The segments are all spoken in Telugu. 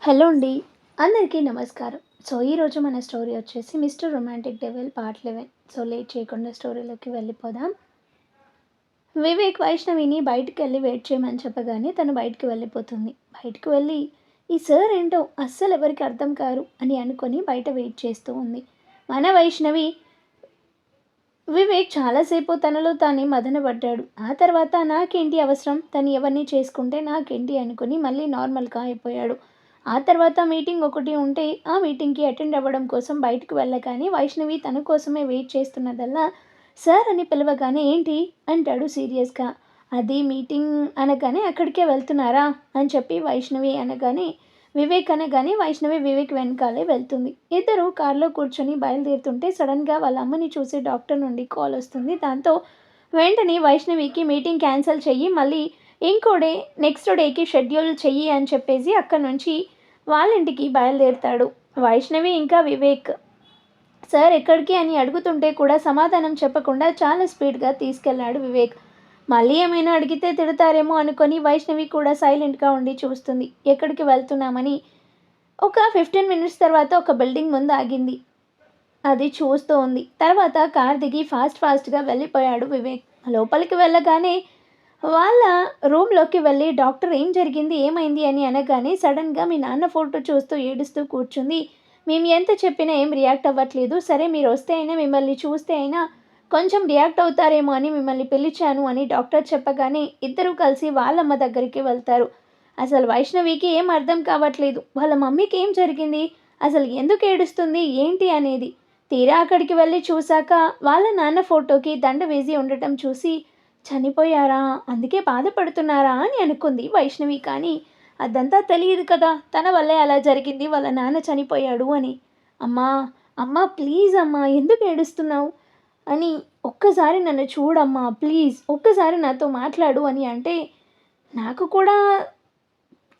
హలో అండి. అందరికీ నమస్కారం. ఈరోజు మన స్టోరీ వచ్చేసి 'mister romantic devil' part 11. Late చేయకుండా స్టోరీలోకి వెళ్ళిపోదాం. వివేక్ వైష్ణవిని బయటికెళ్ళి వెయిట్ చేయమని చెప్పగానే తను బయటికి వెళ్ళిపోతుంది. బయటికి వెళ్ళి ఈ సార్ ఏంటో అస్సలు ఎవరికి అర్థం కారు అని అనుకొని బయట వెయిట్ చేస్తూ ఉంది. మన వైష్ణవి వివేక్ చాలాసేపు తనలో తానే మదనపడ్డాడు. ఆ తర్వాత నాకేంటి అవసరం, తను ఎవరిని చేసుకుంటే నాకేంటి అనుకుని మళ్ళీ నార్మల్గా అయిపోయాడు. ఆ తర్వాత మీటింగ్ ఒకటి ఉంటే ఆ మీటింగ్కి అటెండ్ అవ్వడం కోసం బయటకు వెళ్ళగానే వైష్ణవి తన కోసమే వెయిట్ చేస్తున్నదల్లా సార్ అని పిలవగానే ఏంటి అంటాడు సీరియస్గా. అది మీటింగ్ అనగానే అక్కడికే వెళ్తున్నారా అని చెప్పి వైష్ణవి అనగానే వైష్ణవి వివేక్ వెనకాలే వెళ్తుంది. ఇద్దరు కారులో కూర్చొని బయలుదేరుతుంటే సడన్గా వాళ్ళ అమ్మని చూసి డాక్టర్ నుండి కాల్ వస్తుంది. దాంతో వెంటనే వైష్ణవికి మీటింగ్ క్యాన్సిల్ చెయ్యి, మళ్ళీ ఇంకో డే నెక్స్ట్ డేకి షెడ్యూల్ చెయ్యి అని చెప్పేసి అక్కడి నుంచి వాళ్ళ ఇంటికి బయలుదేరుతాడు. వైష్ణవి ఇంకా వివేక్ సార్ ఎక్కడికి అని అడుగుతుంటే కూడా సమాధానం చెప్పకుండా చాలా స్పీడ్గా తీసుకెళ్లాడు వివేక్. మళ్ళీ ఏమైనా అడిగితే తిడతారేమో అనుకొని వైష్ణవి కూడా సైలెంట్గా ఉండి చూస్తుంది. ఎక్కడికి వెళ్తున్నామని. ఒక 15 మినిట్స్ తర్వాత ఒక బిల్డింగ్ ముందు ఆగింది. అది చూస్తూ ఉంది. తర్వాత కార్ దిగి ఫాస్ట్గా వెళ్ళిపోయాడు వివేక్. లోపలికి వెళ్ళగానే వాళ్ళ రూమ్లోకి వెళ్ళి డాక్టర్ ఏం జరిగింది, ఏమైంది అని అనగానే సడన్గా మీ నాన్న ఫోటో చూస్తూ ఏడుస్తూ కూర్చుంది. మేము ఎంత చెప్పినా ఏం రియాక్ట్ అవ్వట్లేదు. సరే మీరు వస్తే అయినా, మిమ్మల్ని చూస్తే అయినా కొంచెం రియాక్ట్ అవుతారేమో అని మిమ్మల్ని పిలిచాను అని డాక్టర్ చెప్పగానే ఇద్దరూ కలిసి వాళ్ళమ్మ దగ్గరికి వెళ్తారు. అసలు వైష్ణవికి ఏం అర్థం కావట్లేదు. వాళ్ళ మమ్మీకి ఏం జరిగింది, అసలు ఎందుకు ఏడుస్తుంది ఏంటి అనేది. తీరా అక్కడికి వెళ్ళి చూశాక వాళ్ళ నాన్న ఫోటోకి దండ వేసి ఉండటం చూసి చనిపోయారా, అందుకే బాధపడుతున్నారా అని అనుకుంది వైష్ణవి. కానీ అదంతా తెలియదు కదా, తన వల్లే అలా జరిగింది, వాళ్ళ నాన్న చనిపోయాడు అని. అమ్మా అమ్మా ప్లీజ్ అమ్మా ఎందుకు ఏడుస్తున్నావు అని, ఒక్కసారి నన్ను చూడమ్మా ప్లీజ్, ఒక్కసారి నాతో మాట్లాడు అని అంటే నాకు కూడా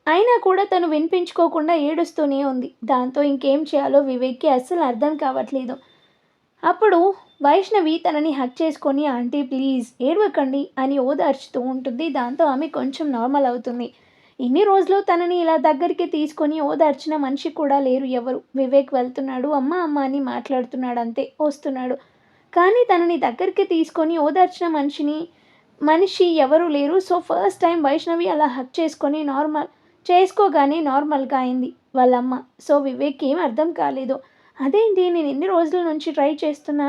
అయినా కూడా తను వినిపించుకోకుండా ఏడుస్తూనే ఉంది. దాంతో ఇంకేం చేయాలో వివేక్కి అస్సలు అర్థం కావట్లేదు. అప్పుడు వైష్ణవి తనని హక్ చేసుకొని ఆంటీ ప్లీజ్ ఏడవకండి అని ఓదార్చుతూ ఉంటుంది. దాంతో ఆమె కొంచెం నార్మల్ అవుతుంది. ఇన్ని రోజులు తనని ఇలా దగ్గరికి తీసుకొని ఓదార్చిన మనిషి కూడా లేరు ఎవరు. వివేక్ వెళ్తున్నాడు, అమ్మ అమ్మ అని మాట్లాడుతున్నాడు, అంతే వస్తున్నాడు. కానీ తనని దగ్గరికి తీసుకొని ఓదార్చిన మనిషి ఎవరు లేరు. ఫస్ట్ టైం వైష్ణవి అలా హక్ చేసుకొని చేసుకోగానే నార్మల్గా అయింది వాళ్ళమ్మ. వివేక్ ఏం అర్థం కాలేదు. అదేంటి నేను ఎన్ని రోజుల నుంచి ట్రై చేస్తున్నా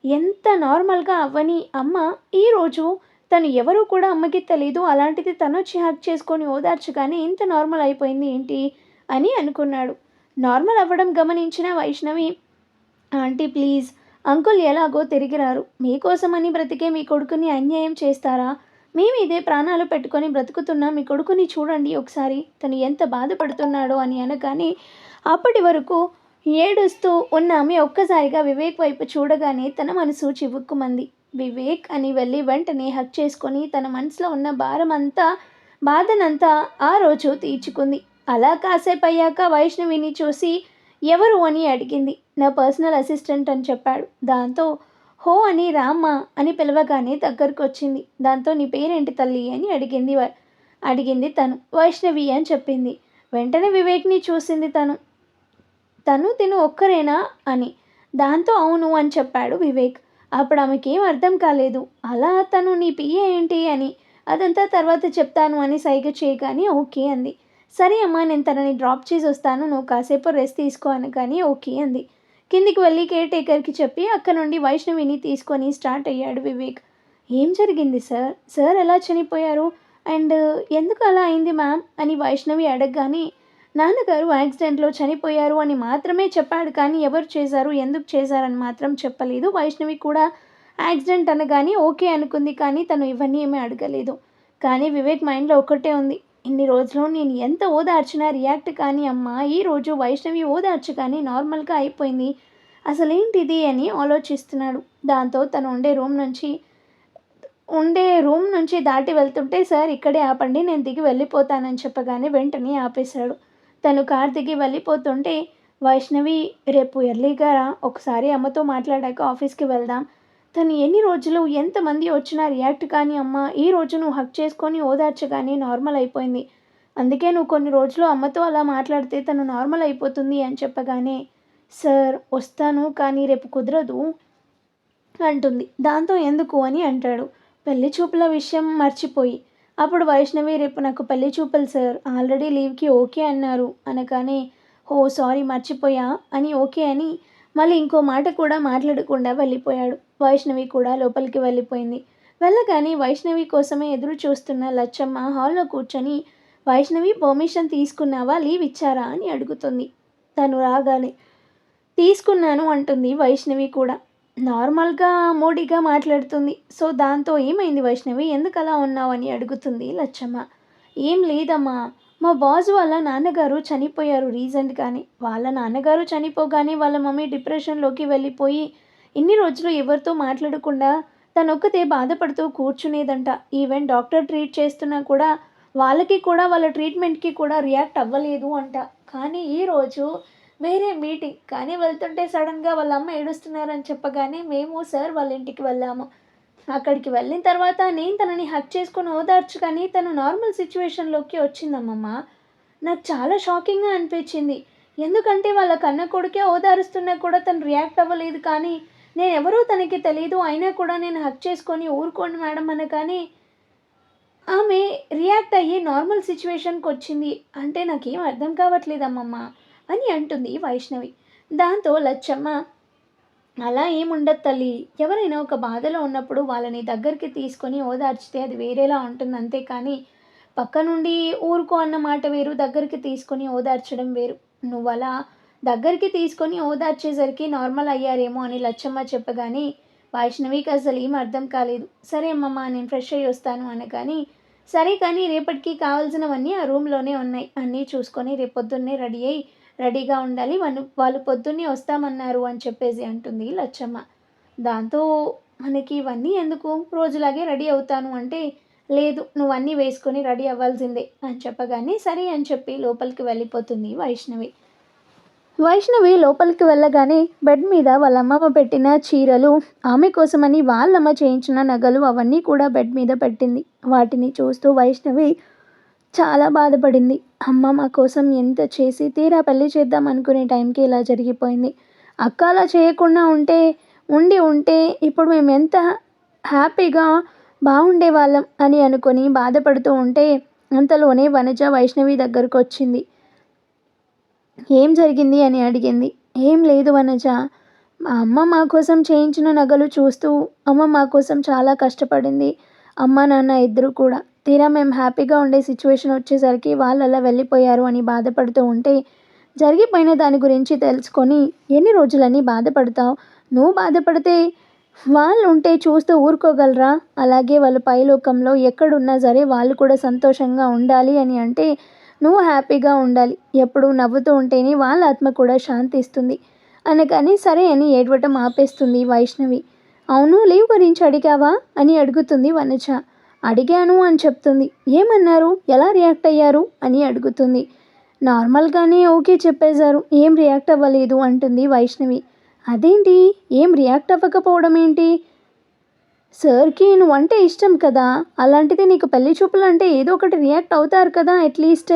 ఎంత నార్మల్గా అవ్వని అమ్మ ఈరోజు తను ఎవరు కూడా అమ్మకి తెలీదు, అలాంటిది తను వచ్చి హక్ చేసుకొని ఓదార్చగానే ఇంత నార్మల్ అయిపోయింది ఏంటి అని అనుకున్నాడు. నార్మల్ అవ్వడం గమనించిన వైష్ణవి ఆంటీ ప్లీజ్, అంకుల్ ఎలాగో తిరిగిరారు, మీకోసమని బ్రతికే మీ కొడుకుని అన్యాయం చేస్తారా, మేము ఇదే ప్రాణాలు పెట్టుకొని బ్రతుకుతున్నా మీ కొడుకుని చూడండి ఒకసారి, తను ఎంత బాధపడుతున్నాడో అని అనగానే అప్పటి వరకు ఏడుస్తూ ఉన్న ఆమె ఒక్కసారిగా వివేక్ వైపు చూడగానే తన మనసు చివుక్కుమంది. వివేక్ అని వెళ్ళి వెంటనే హక్ చేసుకొని తన మనసులో ఉన్న బాధనంతా ఆ రోజు తీర్చుకుంది. అలా కాసేపు అయ్యాక వైష్ణవిని చూసి ఎవరు అని అడిగింది. నా పర్సనల్ అసిస్టెంట్ అని చెప్పాడు. దాంతో హో అని రామ్మ అని పిలవగానే దగ్గరకు వచ్చింది. దాంతో నీ పేరేంటి తల్లి అని అడిగింది తను. వైష్ణవి అని చెప్పింది. వెంటనే వివేక్ని చూసింది తిను ఒక్కరేనా అని. దాంతో అవును అని చెప్పాడు వివేక్. అప్పుడు ఆమెకేం అర్థం కాలేదు. అలా తను నీ పిఏ ఏంటి అని. అదంతా తర్వాత చెప్తాను అని సైగ చేయగానే ఓకే అంది. సరే అమ్మా నేను తనని డ్రాప్ చేసి వస్తాను, నువ్వు కాసేపు రెస్ట్ తీసుకో అనగానే ఓకే అంది. కిందికి వెళ్ళి కేర్ టేకర్కి చెప్పి అక్కడ నుండి వైష్ణవిని తీసుకొని స్టార్ట్ అయ్యాడు వివేక్. ఏం జరిగింది సార్ ఎలా చనిపోయారు అండ్ ఎందుకు అలా అయింది మ్యామ్ అని వైష్ణవి అడగగానే నాన్నగారు యాక్సిడెంట్లో చనిపోయారు అని మాత్రమే చెప్పాడు, కానీ ఎవరు చేశారు ఎందుకు చేశారని మాత్రం చెప్పలేదు. వైష్ణవి కూడా యాక్సిడెంట్ అనగానే ఓకే అనుకుంది, కానీ తను ఇవన్నీ ఏమీ అడగలేదు. కానీ వివేక్ మైండ్లో ఒక్కటే ఉంది, ఇన్ని రోజులు నేను ఎంత ఓదార్చినా రియాక్ట్ కానీ అమ్మ ఈరోజు వైష్ణవి ఓదార్చగానే నార్మల్గా అయిపోయింది, అసలేంటిది అని ఆలోచిస్తున్నాడు. దాంతో తను ఉండే రూమ్ నుంచి దాటి వెళ్తుంటే సార్ ఇక్కడే ఆపండి నేను దిగి వెళ్ళిపోతానని చెప్పగానే వెంటనే ఆపేశాడు. తను కార్ దిగి వెళ్ళిపోతుంటే వైష్ణవి రేపు ఎర్లీగా రా, ఒకసారి అమ్మతో మాట్లాడాక ఆఫీస్కి వెళ్దాం, తను ఎన్ని రోజులు ఎంతమంది వచ్చినా రియాక్ట్ కానీ అమ్మ ఈరోజు నువ్వు హక్ చేసుకొని ఓదార్చగానే నార్మల్ అయిపోయింది, అందుకే నువ్వు కొన్ని రోజులు అమ్మతో అలా మాట్లాడితే తను నార్మల్ అయిపోతుంది అని చెప్పగానే, సార్ వస్తాను కానీ రేపు కుదరదు అంటుంది. దాంతో ఎందుకు అని అంటాడు. పెళ్లి చూపుల విషయం మర్చిపోయి. అప్పుడు వైష్ణవి రేపు నాకు పెళ్లి చూపులు సార్ ఆల్రెడీ లీవ్‌కి ఓకే అన్నారు అనగానే, ఓహ్! సారీ మర్చిపోయా అని ఓకే అని మళ్ళీ ఇంకో మాట కూడా మాట్లాడకుండా వెళ్ళిపోయాడు. వైష్ణవి కూడా లోపలికి వెళ్ళిపోయింది. వెళ్ళగానే వైష్ణవి కోసమే ఎదురు చూస్తున్న లచ్చమ్మ హాల్‌లో కూర్చొని, వైష్ణవి పర్మిషన్ తీసుకున్నావా? లీవ్ ఇచ్చారా? అని అడుగుతుంది. తను రాగానే తీసుకున్నాను అంటుంది వైష్ణవి కూడా. నార్మల్‌గా మూడీగా మాట్లాడుతుంది. సో, దాంతో ఏమైంది వైష్ణవి? ఎందుకలా ఉన్నావని అడుగుతుంది లచ్చమ్మ. ఏం లేదమ్మా. మా బాస్ వాళ్ళ నాన్నగారు చనిపోయారు రీసెంట్‌గానే. వాళ్ళ నాన్నగారు చనిపోగానే వాళ్ళ మమ్మీ డిప్రెషన్‌లోకి వెళ్ళిపోయి, ఇన్ని రోజులు ఎవరితో మాట్లాడకుండా తనొక్కతే బాధపడుతూ కూర్చునేదంట. ఈవెన్ డాక్టర్ ట్రీట్ చేస్తున్నా కూడా వాళ్ళకి కూడా వాళ్ళ ట్రీట్మెంట్‌కి కూడా రియాక్ట్ అవ్వలేదు అంట. కానీ ఈరోజు వేరే మీటింగ్ కానీ వెళ్తుంటే సడన్‌గా వాళ్ళ అమ్మ ఏడుస్తున్నారని చెప్పగానే మేము సార్ వాళ్ళ ఇంటికి వెళ్ళాము. అక్కడికి వెళ్ళిన తర్వాత నేను తనని హగ్ చేసుకొని ఓదార్చగానే తను నార్మల్ సిట్యుయేషన్‌లోకి వచ్చిందమ్మమ్మ. నాకు చాలా షాకింగ్‌గా అనిపించింది. ఎందుకంటే వాళ్ళ కన్న కొడుకే ఓదారుస్తున్నా కూడా తను రియాక్ట్ అవ్వలేదు కానీ నేనెవరో తనకి తెలీదు. అయినా కూడా నేను హగ్ చేసుకొని ఊరుకోండి మేడం అనగానే ఆమె రియాక్ట్ అయ్యి నార్మల్ సిట్యుయేషన్‌కొచ్చింది. అంటే నాకేం అర్థం కావట్లేదమ్మమ్మ అని అంటుంది వైష్ణవి. దాంతో లచ్చమ్మ అలా ఏముండదు తల్లి. ఎవరైనా ఒక బాధలో ఉన్నప్పుడు వాళ్ళని దగ్గరికి తీసుకొని ఓదార్చితే అది వేరేలా ఉంటుంది అంతే కానీ, పక్క నుండి ఊరుకో అన్న మాట వేరు, దగ్గరికి తీసుకొని ఓదార్చడం వేరు. నువ్వలా దగ్గరికి తీసుకొని ఓదార్చేసరికి నార్మల్ అయ్యారేమో అని లచ్చమ్మ చెప్పగానే, వైష్ణవికి అసలు ఏం అర్థం కాలేదు. సరే అమ్మమ్మ నేను ఫ్రెష్ అయ్యి వస్తాను అనగాని, సరే కానీ రేపటికి కావాల్సినవన్నీ ఆ రూమ్‌లోనే ఉన్నాయి. అన్నీ చూసుకొని రేపొద్దున్నే రెడీగా ఉండాలి. వాళ్ళు పొద్దున్నే వస్తామన్నారు అని చెప్పేసి అంటుంది లచ్చమ్మ. దాంతో మనకి ఇవన్నీ ఎందుకు? రోజులాగే రెడీ అవుతాను అంటే, లేదు నువ్వన్నీ వేసుకొని రెడీ అవ్వాల్సిందే అని చెప్పగానే, సరే అని చెప్పి లోపలికి వెళ్ళిపోతుంది వైష్ణవి. వైష్ణవి లోపలికి వెళ్ళగానే బెడ్ మీద వాళ్ళ అమ్మమ్మ పెట్టిన చీరలు, ఆమె కోసమని వాళ్ళమ్మ చేయించిన నగలు అవన్నీ కూడా బెడ్ మీద పెట్టింది. వాటిని చూస్తూ వైష్ణవి చాలా బాధపడింది. అమ్మ మా కోసం ఎంత చేసి తీరా పెళ్లి చేద్దాం అనుకునే టైంకి ఇలా జరిగిపోయింది. అక్క అలా చేయకుండా ఉంటే ఇప్పుడు మేము ఎంత హ్యాపీగా బాగుండేవాళ్ళం అని అనుకొని బాధపడుతూ ఉంటే అంతలోనే వనజ వైష్ణవి దగ్గరకు వచ్చింది. ఏం జరిగింది అని అడిగింది. ఏం లేదు వనజ. మా అమ్మ మా కోసం చేయించిన నగలు చూస్తూ అమ్మ మా కోసం చాలా కష్టపడింది. అమ్మ నాన్న ఇద్దరు కూడా. తీరా మేము హ్యాపీగా ఉండే సిచ్యువేషన్ వచ్చేసరికి వాళ్ళు అలా వెళ్ళిపోయారు అని బాధపడుతూ ఉంటే, జరిగిపోయిన దాని గురించి తెలుసుకొని ఎన్ని రోజులని బాధపడతావు? నువ్వు బాధపడితే వాళ్ళు ఉంటే చూస్తూ ఊరుకోగలరా? అలాగే వాళ్ళు పైలోకంలో ఎక్కడున్నా సరే వాళ్ళు కూడా సంతోషంగా ఉండాలి అని అంటే నువ్వు హ్యాపీగా ఉండాలి. ఎప్పుడూ నవ్వుతూ ఉంటేనే వాళ్ళ ఆత్మ కూడా శాంతిస్తుంది అనగానే సరే అని ఏడవటం ఆపేస్తుంది వైష్ణవి. అవును లీవ్ గురించి అడిగావా అని అడుగుతుంది వనజ. అడిగాను అని చెప్తుంది. ఏమన్నారు? ఎలా రియాక్ట్ అయ్యారు అని అడుగుతుంది. నార్మల్గానే ఓకే చెప్పేశారు. ఏం రియాక్ట్ అవ్వలేదు అంటుంది వైష్ణవి. అదేంటి? ఏం రియాక్ట్ అవ్వకపోవడం ఏంటి? సార్‌కి నువ్వంటే ఇష్టం కదా! అలాంటిది నీకు పెళ్లి చూపులంటే ఏదో ఒకటి రియాక్ట్ అవుతారు కదా! అట్‌లీస్ట్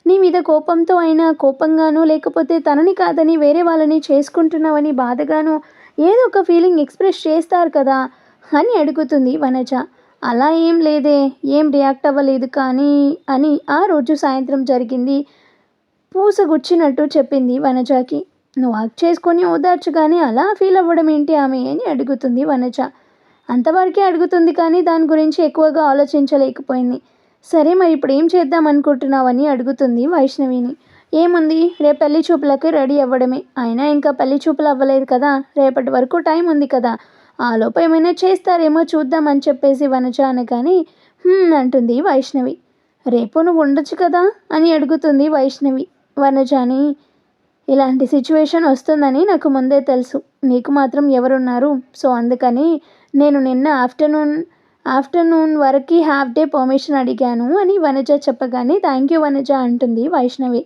నీ మీద కోపంతో అయినా కోపంగానో లేకపోతే తనని కాదని వేరే వాళ్ళని చేసుకుంటున్నావని బాధగానో ఏదో ఒక ఫీలింగ్ ఎక్స్‌ప్రెస్ చేస్తారు కదా! అని అడుగుతుంది వనజ. అలా ఏం లేదే. ఏం రియాక్ట్ అవ్వలేదు కానీ అని ఆ రోజు సాయంత్రం జరిగింది పూసగుచ్చినట్టు చెప్పింది వనజకి. నువ్వు హగ్ చేసుకొని ఓదార్చగానే అలా ఫీల్ అవ్వడం ఏంటి ఆమె అని అడుగుతుంది వనజ. అంతవరకే అడుగుతుంది కానీ దాని గురించి ఎక్కువగా ఆలోచించలేకపోయింది. సరే మరి ఇప్పుడు ఏం చేద్దాం అనుకుంటున్నావని అడుగుతుంది వైష్ణవిని. ఏముంది రేపు పెళ్లి చూపులకి రెడీ అవ్వడమే. అయినా ఇంకా పెళ్లి చూపులు అవ్వలేదు కదా, రేపటి వరకు టైం ఉంది కదా, ఆలోపు ఏమైనా చేస్తారేమో చూద్దాం అని చెప్పేసి వనజ అనగానే అంటుంది వైష్ణవి. రేపు నువ్వు ఉండొచ్చు కదా అని అడుగుతుంది వైష్ణవి వనజని. ఇలాంటి సిచ్యువేషన్ వస్తుందని నాకు ముందే తెలుసు. నీకు మాత్రం ఎవరున్నారు? సో అందుకని నేను నిన్న ఆఫ్టర్నూన్ వరకు హాఫ్ డే పర్మిషన్ అడిగాను అని వనజ చెప్పగానే థ్యాంక్ యూ వనజ అంటుంది వైష్ణవి.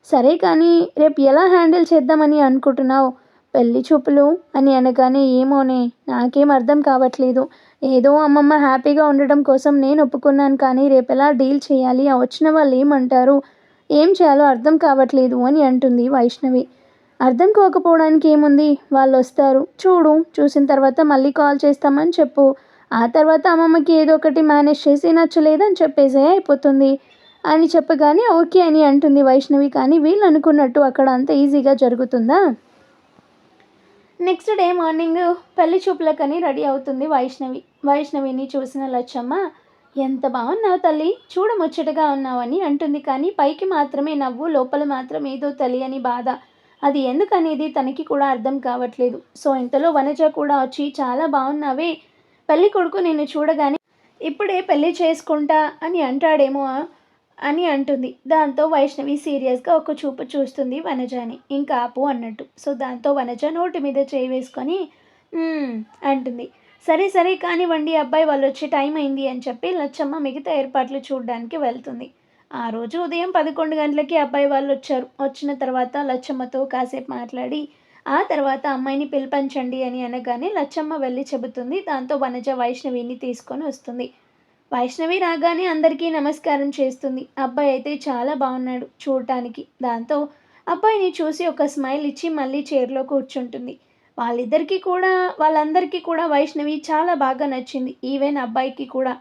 సరే కానీ రేపు ఎలా హ్యాండిల్ చేద్దామని అనుకుంటున్నావు? పెళ్లి చూపులు అని అనగానే ఏమోనే నాకేం అర్థం కావట్లేదు. ఏదో అమ్మమ్మ హ్యాపీగా ఉండడం కోసం నేను ఒప్పుకున్నాను కానీ రేపెలా డీల్ చేయాలి? ఆ వచ్చిన వాళ్ళు ఏమంటారు? ఏం చేయాలో అర్థం కావట్లేదు అని అంటుంది వైష్ణవి. అర్థం కాకపోవడానికి ఏముంది? వాళ్ళొస్తారు. చూడు. చూసిన తర్వాత మళ్ళీ కాల్ చేస్తామని చెప్పు. ఆ తర్వాత అమ్మమ్మకి ఏదో ఒకటి మేనేజ్ చేసి నచ్చలేదని చెప్పేసే అయిపోతుంది అని చెప్పగానే ఓకే అని అంటుంది వైష్ణవి. కానీ వీళ్ళు అనుకున్నట్టు అక్కడ అంత ఈజీగా జరుగుతుందా? నెక్స్ట్ డే మార్నింగ్ పెళ్లి చూపులకని రెడీ అవుతుంది వైష్ణవి. వైష్ణవిని చూసిన లచ్చమ్మ ఎంత బాగున్నావు తల్లి, చూడముచ్చటగా ఉన్నావని అంటుంది. కానీ పైకి మాత్రమే నవ్వు, లోపల మాత్రం ఏదో తెలియని బాధ. అది ఎందుకనేది తనకి కూడా అర్థం కావట్లేదు. సో ఇంతలో వనజ కూడా వచ్చి చాలా బాగున్నావే, పెళ్లి కొడుకు నిన్ను చూడగానే ఇప్పుడే పెళ్లి చేసుకుంటా అని అంటాడేమో అని అంటుంది. దాంతో వైష్ణవి సీరియస్గా ఒక చూపు చూస్తుంది వనజని. ఇంకా ఆపు అన్నట్టు. సో దాంతో వనజ నోటి మీద చేయి వేసుకొని అంటుంది. సరే సరే కానివ్వండి, అబ్బాయి వాళ్ళు వచ్చే టైం అయింది అని చెప్పి లచ్చమ్మ మిగతా ఏర్పాట్లు చూడడానికి వెళ్తుంది. ఆ రోజు ఉదయం 11 గంటలకి అబ్బాయి వాళ్ళు వచ్చారు. వచ్చిన తర్వాత లచ్చమ్మతో కాసేపు మాట్లాడి ఆ తర్వాత అమ్మాయిని పిలిపించండి అని అనగానే లచ్చమ్మ వెళ్ళి చెబుతుంది. దాంతో వనజ వైష్ణవిని తీసుకొని వస్తుంది. వైష్ణవి రాగానే అందరికీ నమస్కారం చేస్తుంది. అబ్బాయి అయితే చాలా బాగున్నాడు చూడటానికి. దాంతో అబ్బాయిని చూసి ఒక స్మైల్ ఇచ్చి మళ్ళీ చైర్లో కూర్చుంటుంది. వాళ్ళందరికీ కూడా వైష్ణవి చాలా బాగా నచ్చింది. ఈవెన్ అబ్బాయికి కూడా.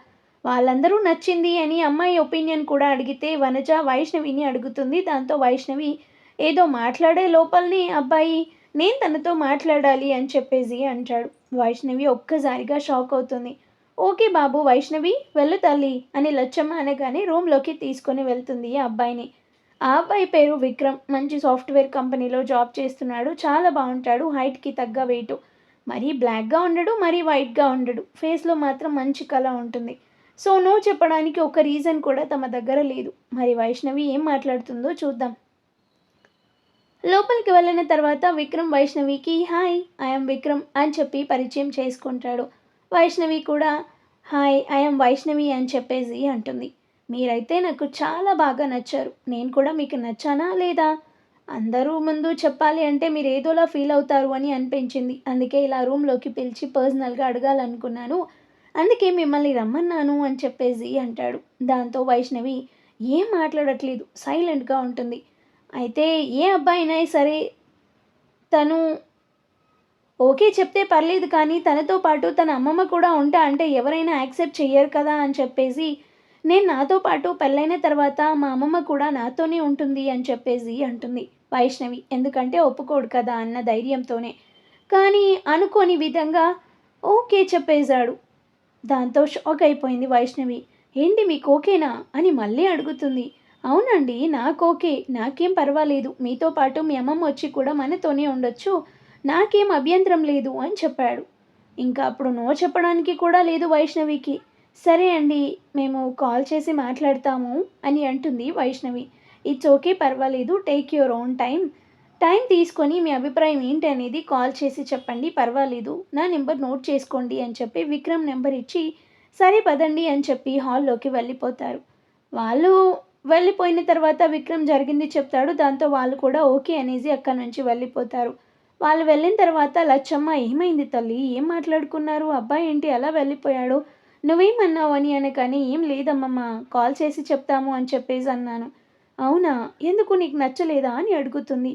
వాళ్ళందరూ నచ్చింది అని అమ్మాయి ఒపీనియన్ కూడా అడిగితే వనజ వైష్ణవిని అడుగుతుంది. దాంతో వైష్ణవి ఏదో మాట్లాడే లోపలనే అబ్బాయి నేను తనతో మాట్లాడాలి అని చెప్పేసి అంటాడు. వైష్ణవి ఒక్కసారిగా షాక్ అవుతుంది. ఓకే బాబు వైష్ణవి వెళ్ళు తల్లి అని లచ్చమ్మ అనగానే రూమ్లోకి తీసుకొని వెళ్తుంది ఆ అబ్బాయిని. ఆ అబ్బాయి పేరు విక్రమ్. మంచి సాఫ్ట్వేర్ కంపెనీలో జాబ్ చేస్తున్నాడు. చాలా బాగుంటాడు. హైట్కి తగ్గ వెయిట్. మరీ బ్లాక్గా ఉండడు, మరీ వైట్గా ఉండడు. ఫేస్లో మాత్రం మంచి కళ ఉంటుంది. సో నో చెప్పడానికి ఒక రీజన్ కూడా తమ దగ్గర లేదు. మరి వైష్ణవి ఏం మాట్లాడుతుందో చూద్దాం. లోపలికి వెళ్ళిన తర్వాత విక్రమ్ వైష్ణవికి హాయ్ ఐఎమ్ విక్రమ్ అని చెప్పి పరిచయం చేసుకుంటాడు. వైష్ణవి కూడా హాయ్ ఐఎమ్ వైష్ణవి అని చెప్పేసి అంటుంది. మీరైతే నాకు చాలా బాగా నచ్చారు. నేను కూడా మీకు నచ్చానా లేదా? అందరూ ముందు చెప్పాలి అంటే మీరు ఏదోలా ఫీల్ అవుతారు అని అనిపించింది. అందుకే ఇలా రూమ్లోకి పిలిచి పర్సనల్గా అడగాలనుకున్నాను. అందుకే మిమ్మల్ని రమ్మన్నాను అని చెప్పేసి అంటాడు. దాంతో వైష్ణవి ఏం మాట్లాడట్లేదు, సైలెంట్గా ఉంటుంది. అయితే ఏ అబ్బాయి అయినా సరే తను ఓకే చెప్తే పర్లేదు కానీ తనతో పాటు తన అమ్మమ్మ కూడా ఉంటా అంటే ఎవరైనా యాక్సెప్ట్ చెయ్యరు కదా అని చెప్పేసి నేను నాతో పాటు పెళ్ళైన తర్వాత మా అమ్మమ్మ కూడా నాతోనే ఉంటుంది అని చెప్పేసి అంటుంది వైష్ణవి. ఎందుకంటే ఒప్పుకోడు కదా అన్న ధైర్యంతోనే. కానీ అనుకోని విధంగా ఓకే చెప్పేశాడు. దాంతో షాక్ అయిపోయింది వైష్ణవి. ఏంటి మీకు ఓకేనా అని మళ్ళీ అడుగుతుంది. అవునండి నాకు ఓకే, నాకేం పర్వాలేదు. మీతో పాటు మీ అమ్మమ్మ వచ్చి కూడా మనతోనే ఉండొచ్చు, నాకేం అభ్యంతరం లేదు అని చెప్పాడు. ఇంకా అప్పుడు నో చెప్పడానికి కూడా లేదు వైష్ణవికి. సరే అండి మేము కాల్ చేసి మాట్లాడతాము అని అంటుంది వైష్ణవి. ఇట్స్ ఓకే పర్వాలేదు, టేక్ యువర్ ఓన్ టైం తీసుకొని మీ అభిప్రాయం ఏంటి అనేది కాల్ చేసి చెప్పండి, పర్వాలేదు, నా నెంబర్ నోట్ చేసుకోండి అని చెప్పి విక్రమ్ నెంబర్ ఇచ్చి సరే పదండి అని చెప్పి హాల్లోకి వెళ్ళిపోతారు. వాళ్ళు వెళ్ళిపోయిన తర్వాత విక్రమ్ జరిగింది చెప్తాడు. దాంతో వాళ్ళు కూడా ఓకే అనేసి అక్కడి నుంచి వెళ్ళిపోతారు. వాళ్ళు వెళ్ళిన తర్వాత లచ్చమ్మ ఏమైంది తల్లి, ఏం మాట్లాడుకున్నారు, అబ్బాయి ఏంటి అలా వెళ్ళిపోయాడు, నువ్వేమన్నావు అని అనగానే ఏం లేదమ్మమ్మ, కాల్ చేసి చెప్తాము అని చెప్పేసి అన్నాను. అవునా, ఎందుకు నీకు నచ్చలేదా అని అడుగుతుంది.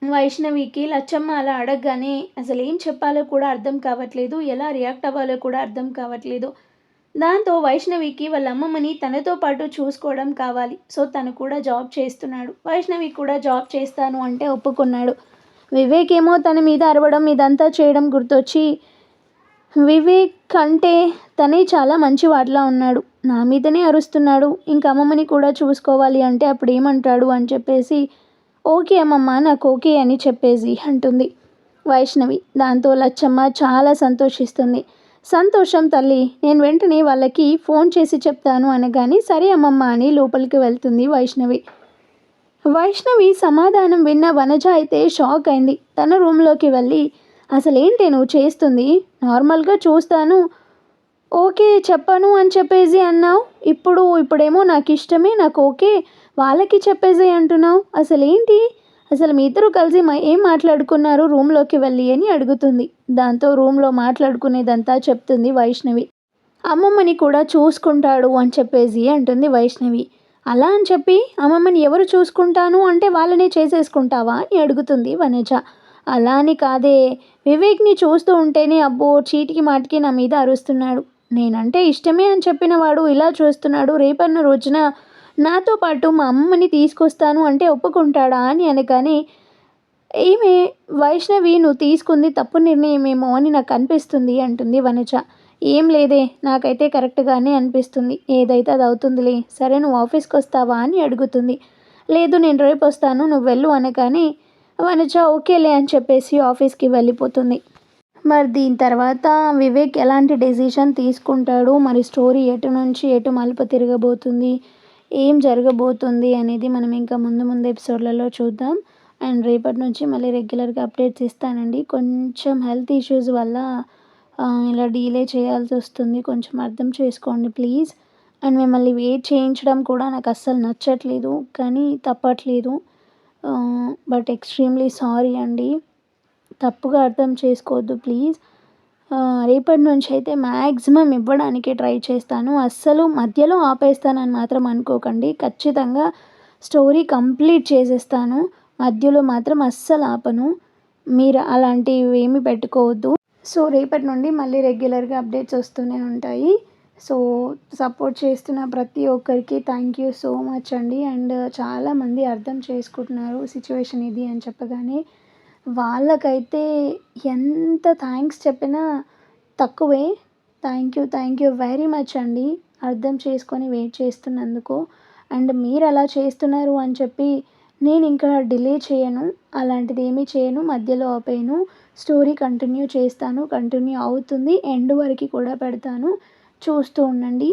వైష్ణవికి లచ్చమ్మ అలా అడగగానే అసలు ఏం చెప్పాలో కూడా అర్థం కావట్లేదు, ఎలా రియాక్ట్ అవ్వాలో కూడా అర్థం కావట్లేదు. దాంతో వైష్ణవికి వాళ్ళ అమ్మమ్మని తనతో పాటు చూసుకోవడం కావాలి. సో తను కూడా జాబ్ చేస్తున్నాడు. వైష్ణవి కూడా జాబ్ చేస్తాను అంటే ఒప్పుకున్నాడు. వివేక్ ఏమో తన మీద అరవడం ఇదంతా చేయడం గుర్తొచ్చి వివేక్ అంటే తనే చాలా మంచివాడిలా ఉన్నాడు, నా మీదనే అరుస్తున్నాడు, ఇంక అమ్మమ్మని కూడా చూసుకోవాలి అంటే అప్పుడు ఏమంటాడు అని చెప్పేసి ఓకే అమ్మమ్మ నాకు ఓకే అని చెప్పేసి అంటుంది వైష్ణవి. దాంతో లచ్చమ్మ చాలా సంతోషిస్తుంది. సంతోషం తల్లి, నేను వెంటనే వాళ్ళకి ఫోన్ చేసి చెప్తాను అనగానే సరే అమ్మమ్మ అని లోపలికి వెళ్తుంది వైష్ణవి. వైష్ణవి సమాధానం విన్న వనజ అయితే షాక్ అయింది. తన రూమ్లోకి వెళ్ళి అసలేంటి నువ్వు చేస్తుంది, నార్మల్గా చూస్తాను ఓకే చెప్పను అని చెప్పేసి అన్నావు, ఇప్పుడేమో నాకు ఇష్టమే నాకు ఓకే వాళ్ళకి చెప్పేసి అంటున్నావు, అసలేంటి అసలు మీ ఇద్దరు కలిసి ఏం మాట్లాడుకున్నారు రూమ్లోకి వెళ్ళి అని అడుగుతుంది. దాంతో రూమ్లో మాట్లాడుకునేదంతా చెప్తుంది వైష్ణవి. అమ్మమ్మని కూడా చూసుకుంటాడు అని చెప్పేసి అంటుంది వైష్ణవి. అలా అని చెప్పి అమ్మమ్మని ఎవరు చూసుకుంటాను అంటే వాళ్ళనే చేసేసుకుంటావా అని అడుగుతుంది వనజ. అలా అని కాదే, వివేక్ని చూస్తూ ఉంటేనే అబ్బో చీటికి మాటికి నా మీద అరుస్తున్నాడు. నేనంటే ఇష్టమే అని చెప్పిన వాడు ఇలా చూస్తున్నాడు. రేపన్న రోజున నాతో పాటు మా అమ్మని తీసుకొస్తాను అంటే ఒప్పుకుంటాడా అని అనగానే, ఈమె వైష్ణవి నువ్వు తీసుకుంది తప్పు నిర్ణయమేమో అని నాకు అనిపిస్తుంది అంటుంది వనజ. ఏం లేదే, నాకైతే కరెక్ట్గానే అనిపిస్తుంది. ఏదైతే అది అవుతుందిలే. సరే నువ్వు ఆఫీస్కి వస్తావా అని అడుగుతుంది. లేదు నేను రేపు వస్తాను నువ్వు వెళ్ళు అనగానే వనజ ఓకేలే అని చెప్పేసి ఆఫీస్కి వెళ్ళిపోతుంది. మరి దీని తర్వాత వివేక్ ఎలాంటి డెసిషన్ తీసుకుంటాడు, మరి స్టోరీ ఎటు నుంచి ఎటు మలుపు తిరగబోతుంది, ఏం జరగబోతుంది అనేది మనం ఇంకా ముందు ముందు ఎపిసోడ్లలో చూద్దాం. అండ్ రేపటి నుంచి మళ్ళీ రెగ్యులర్గా అప్డేట్స్ ఇస్తానండి. కొంచెం హెల్త్ ఇష్యూస్ వల్ల ఇలా డీలే చేయాల్సి వస్తుంది. కొంచెం అర్థం చేసుకోండి ప్లీజ్. అండ్ మిమ్మల్ని వెయిట్ చేయించడం కూడా నాకు అస్సలు నచ్చట్లేదు, కానీ తప్పట్లేదు. బట్ ఎక్స్ట్రీమ్లీ సారీ అండి. తప్పుగా అర్థం చేసుకోవద్దు ప్లీజ్. రేపటి నుంచి అయితే మ్యాక్సిమం ఇవ్వడానికి ట్రై చేస్తాను. అస్సలు మధ్యలో ఆపేస్తానని మాత్రం అనుకోకండి. ఖచ్చితంగా స్టోరీ కంప్లీట్ చేసేస్తాను. మధ్యలో మాత్రం అస్సలు ఆపను. మీరు అలాంటివి ఏమీ పెట్టుకోవద్దు. సో రేపటి నుండి మళ్ళీ రెగ్యులర్గా అప్డేట్స్ వస్తూనే ఉంటాయి. సో సపోర్ట్ చేస్తున్న ప్రతి ఒక్కరికి థ్యాంక్ యూ సో మచ్ అండి. అండ్ చాలామంది అర్థం చేసుకుంటున్నారు సిచ్యువేషన్ ఇది అని చెప్పగానే. వాళ్ళకైతే ఎంత థ్యాంక్స్ చెప్పినా తక్కువే. థ్యాంక్ యూ వెరీ మచ్ అండి అర్థం చేసుకొని వెయిట్ చేస్తున్నందుకు. అండ్ మీరు అలా చేస్తున్నారు అని చెప్పి నేను ఇంకా డిలే చేయను, అలాంటిది ఏమీ చేయను, మధ్యలో ఆపేయను. స్టోరీ కంటిన్యూ చేస్తాను, కంటిన్యూ అవుతుంది, ఎండ్ వరకు కూడా పెడతాను. చూస్తూ ఉండండి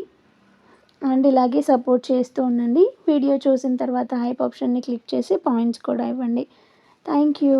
అండ్ ఇలాగే సపోర్ట్ చేస్తూ ఉండండి. వీడియో చూసిన తర్వాత హైప్ ఆప్షన్ని క్లిక్ చేసి పాయింట్స్ కూడా ఇవ్వండి. Thank you.